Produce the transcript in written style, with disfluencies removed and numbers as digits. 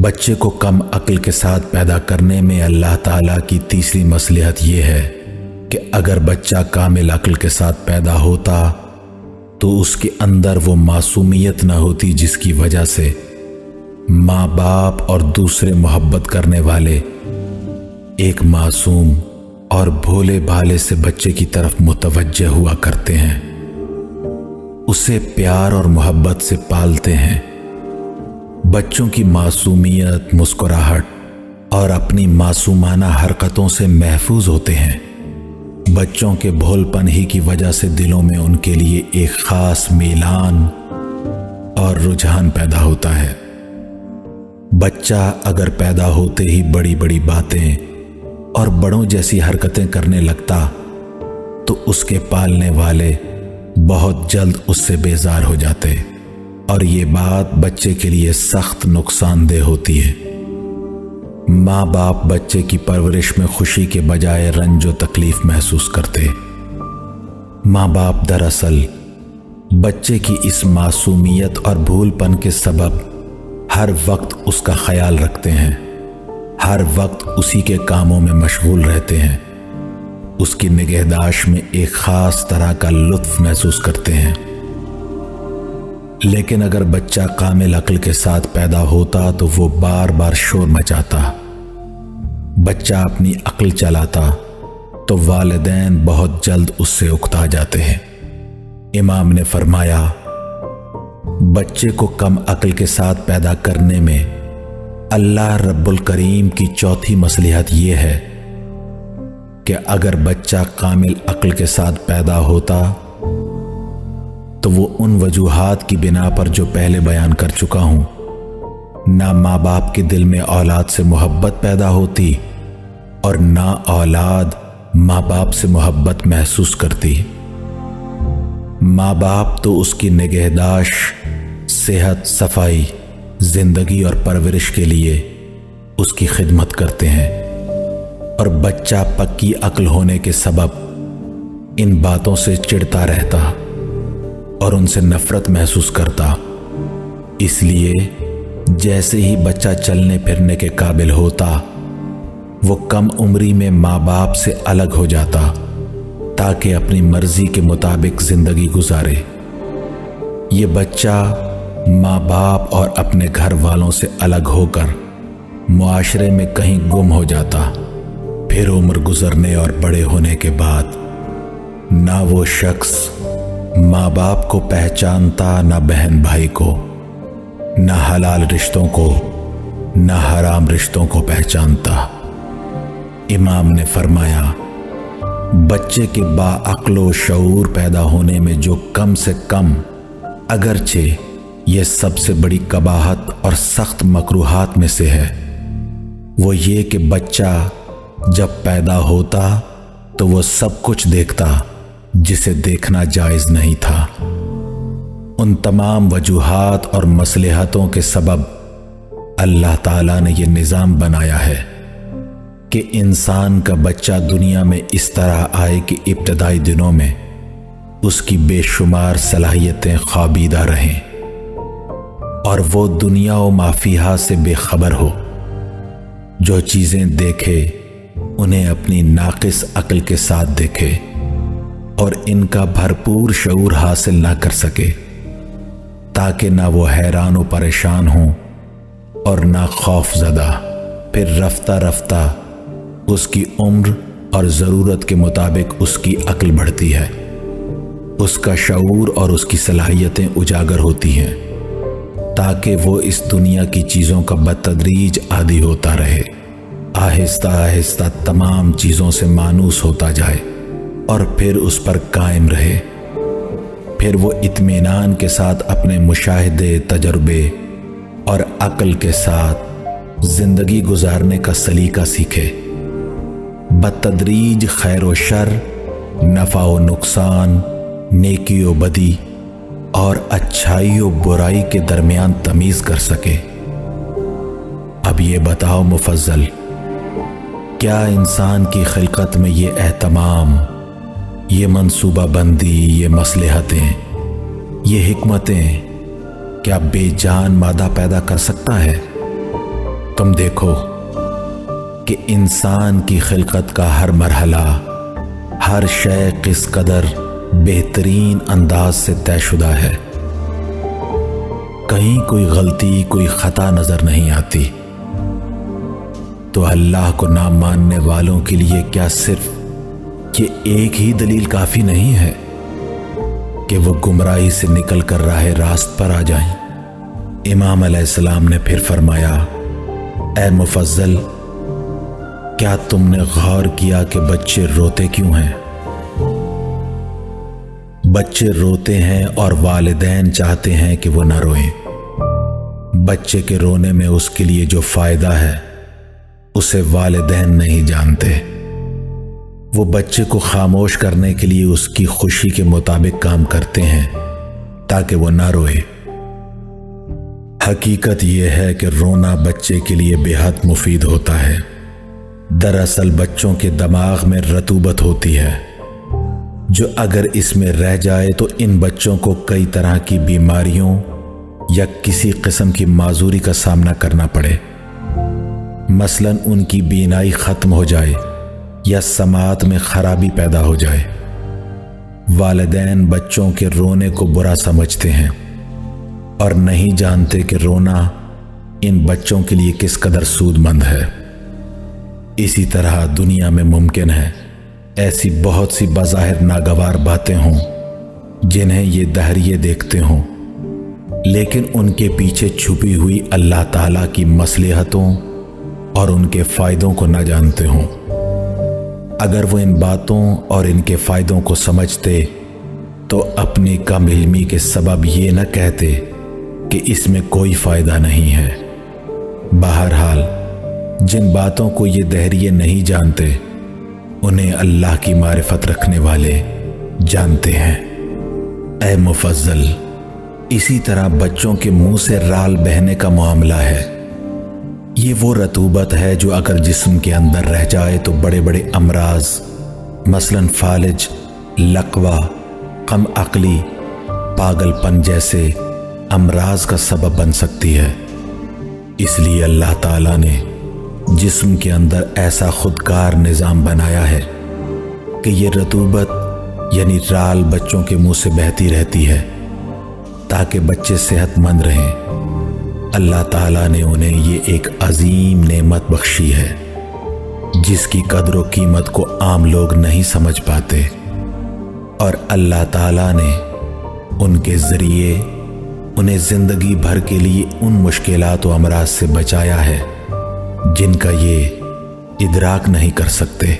بچے کو کم عقل کے ساتھ پیدا کرنے میں اللہ تعالیٰ کی تیسری مصلحت یہ ہے کہ اگر بچہ کامل عقل کے ساتھ پیدا ہوتا تو اس کے اندر وہ معصومیت نہ ہوتی جس کی وجہ سے ماں باپ اور دوسرے محبت کرنے والے ایک معصوم اور بھولے بھالے سے بچے کی طرف متوجہ ہوا کرتے ہیں، اسے پیار اور محبت سے پالتے ہیں، بچوں کی معصومیت، مسکراہٹ اور اپنی معصومانہ حرکتوں سے محفوظ ہوتے ہیں۔ بچوں کے بھول پن ہی کی وجہ سے دلوں میں ان کے لیے ایک خاص میلان اور رجحان پیدا ہوتا ہے۔ بچہ اگر پیدا ہوتے ہی بڑی بڑی باتیں اور بڑوں جیسی حرکتیں کرنے لگتا تو اس کے پالنے والے بہت جلد اس سے بیزار ہو جاتے، اور یہ بات بچے کے لیے سخت نقصان دہ ہوتی ہے۔ ماں باپ بچے کی پرورش میں خوشی کے بجائے رنج و تکلیف محسوس کرتے۔ ماں باپ دراصل بچے کی اس معصومیت اور بھول پن کے سبب ہر وقت اس کا خیال رکھتے ہیں، ہر وقت اسی کے کاموں میں مشغول رہتے ہیں، اس کی نگہداشت میں ایک خاص طرح کا لطف محسوس کرتے ہیں۔ لیکن اگر بچہ کامل عقل کے ساتھ پیدا ہوتا تو وہ بار بار شور مچاتا، بچہ اپنی عقل چلاتا تو والدین بہت جلد اس سے اکتا جاتے ہیں۔ امام نے فرمایا، بچے کو کم عقل کے ساتھ پیدا کرنے میں اللہ رب الکریم کی چوتھی مصلحت یہ ہے کہ اگر بچہ کامل عقل کے ساتھ پیدا ہوتا تو وہ ان وجوہات کی بنا پر جو پہلے بیان کر چکا ہوں، نہ ماں باپ کے دل میں اولاد سے محبت پیدا ہوتی اور نہ اولاد ماں باپ سے محبت محسوس کرتی۔ ماں باپ تو اس کی نگہداشت، صحت، صفائی، زندگی اور پرورش کے لیے اس کی خدمت کرتے ہیں، اور بچہ پکی عقل ہونے کے سبب ان باتوں سے چڑھتا رہتا اور ان سے نفرت محسوس کرتا۔ اس لیے جیسے ہی بچہ چلنے پھرنے کے قابل ہوتا وہ کم عمری میں ماں باپ سے الگ ہو جاتا تاکہ اپنی مرضی کے مطابق زندگی گزارے۔ یہ بچہ ماں باپ اور اپنے گھر والوں سے الگ ہو کر معاشرے میں کہیں گم ہو جاتا۔ پھر عمر گزرنے اور بڑے ہونے کے بعد نہ وہ شخص ماں باپ کو پہچانتا، نہ بہن بھائی کو، نہ حلال رشتوں کو، نہ حرام رشتوں کو پہچانتا۔ امام نے فرمایا، بچے کے باعقل و شعور پیدا ہونے میں جو کم سے کم، اگرچہ یہ سب سے بڑی قباحت اور سخت مکروہات میں سے ہے، وہ یہ کہ بچہ جب پیدا ہوتا تو وہ سب کچھ دیکھتا جسے دیکھنا جائز نہیں تھا۔ ان تمام وجوہات اور مصلحتوں کے سبب اللہ تعالیٰ نے یہ نظام بنایا ہے کہ انسان کا بچہ دنیا میں اس طرح آئے کہ ابتدائی دنوں میں اس کی بے شمار صلاحیتیں خوابیدہ رہیں اور وہ دنیا و ما فیہا سے بے خبر ہو۔ جو چیزیں دیکھے انہیں اپنی ناقص عقل کے ساتھ دیکھے اور ان کا بھرپور شعور حاصل نہ کر سکے، تاکہ نہ وہ حیران و پریشان ہوں اور نہ خوف زدہ۔ پھر رفتہ رفتہ اس کی عمر اور ضرورت کے مطابق اس کی عقل بڑھتی ہے، اس کا شعور اور اس کی صلاحیتیں اجاگر ہوتی ہیں، تاکہ وہ اس دنیا کی چیزوں کا بتدریج عادی ہوتا رہے، آہستہ آہستہ تمام چیزوں سے مانوس ہوتا جائے اور پھر اس پر قائم رہے۔ پھر وہ اطمینان کے ساتھ اپنے مشاہدے، تجربے اور عقل کے ساتھ زندگی گزارنے کا سلیقہ سیکھے۔ بتدریج خیر و شر، نفع و نقصان، نیکی و بدی اور اچھائی و برائی کے درمیان تمیز کر سکے۔ اب یہ بتاؤ مفضل، کیا انسان کی خلقت میں یہ اہتمام، یہ منصوبہ بندی، یہ مصلحتیں، یہ حکمتیں کیا بے جان مادہ پیدا کر سکتا ہے؟ تم دیکھو کہ انسان کی خلقت کا ہر مرحلہ، ہر شے کس قدر بہترین انداز سے طے شدہ ہے، کہیں کوئی غلطی، کوئی خطا نظر نہیں آتی۔ تو اللہ کو نہ ماننے والوں کے لیے کیا صرف یہ ایک ہی دلیل کافی نہیں ہے کہ وہ گمراہی سے نکل کر راہ راست پر آ جائیں؟ امام علیہ السلام نے پھر فرمایا، اے مفضل، کیا تم نے غور کیا کہ بچے روتے کیوں ہیں؟ بچے روتے ہیں اور والدین چاہتے ہیں کہ وہ نہ روئیں۔ بچے کے رونے میں اس کے لیے جو فائدہ ہے اسے والدین نہیں جانتے۔ وہ بچے کو خاموش کرنے کے لیے اس کی خوشی کے مطابق کام کرتے ہیں تاکہ وہ نہ روئے۔ حقیقت یہ ہے کہ رونا بچے کے لیے بے حد مفید ہوتا ہے۔ دراصل بچوں کے دماغ میں رطوبت ہوتی ہے جو اگر اس میں رہ جائے تو ان بچوں کو کئی طرح کی بیماریوں یا کسی قسم کی معذوری کا سامنا کرنا پڑے۔ مثلاً ان کی بینائی ختم ہو جائے یا سماعت میں خرابی پیدا ہو جائے۔ والدین بچوں کے رونے کو برا سمجھتے ہیں اور نہیں جانتے کہ رونا ان بچوں کے لیے کس قدر سود مند ہے۔ اسی طرح دنیا میں ممکن ہے ایسی بہت سی بظاہر ناگوار باتیں ہوں جنہیں یہ دہریے دیکھتے ہوں، لیکن ان کے پیچھے چھپی ہوئی اللہ تعالیٰ کی مصلحتوں اور ان کے فائدوں کو نہ جانتے ہوں۔ اگر وہ ان باتوں اور ان کے فائدوں کو سمجھتے تو اپنی کم علمی کے سبب یہ نہ کہتے کہ اس میں کوئی فائدہ نہیں ہے۔ بہرحال جن باتوں کو یہ دہریے نہیں جانتے انہیں اللہ کی معرفت رکھنے والے جانتے ہیں۔ اے مفضل، اسی طرح بچوں کے منہ سے رال بہنے کا معاملہ ہے۔ یہ وہ رطوبت ہے جو اگر جسم کے اندر رہ جائے تو بڑے بڑے امراض مثلاً فالج، لقوہ، کم عقلی، پاگل پن جیسے امراض کا سبب بن سکتی ہے۔ اس لیے اللہ تعالیٰ نے جسم کے اندر ایسا خودکار نظام بنایا ہے کہ یہ رطوبت یعنی رال بچوں کے منہ سے بہتی رہتی ہے تاکہ بچے صحت مند رہیں۔ اللہ تعالیٰ نے انہیں یہ ایک عظیم نعمت بخشی ہے جس کی قدر و قیمت کو عام لوگ نہیں سمجھ پاتے، اور اللہ تعالیٰ نے ان کے ذریعے انہیں زندگی بھر کے لیے ان مشکلات و امراض سے بچایا ہے جن کا یہ ادراک نہیں کر سکتے۔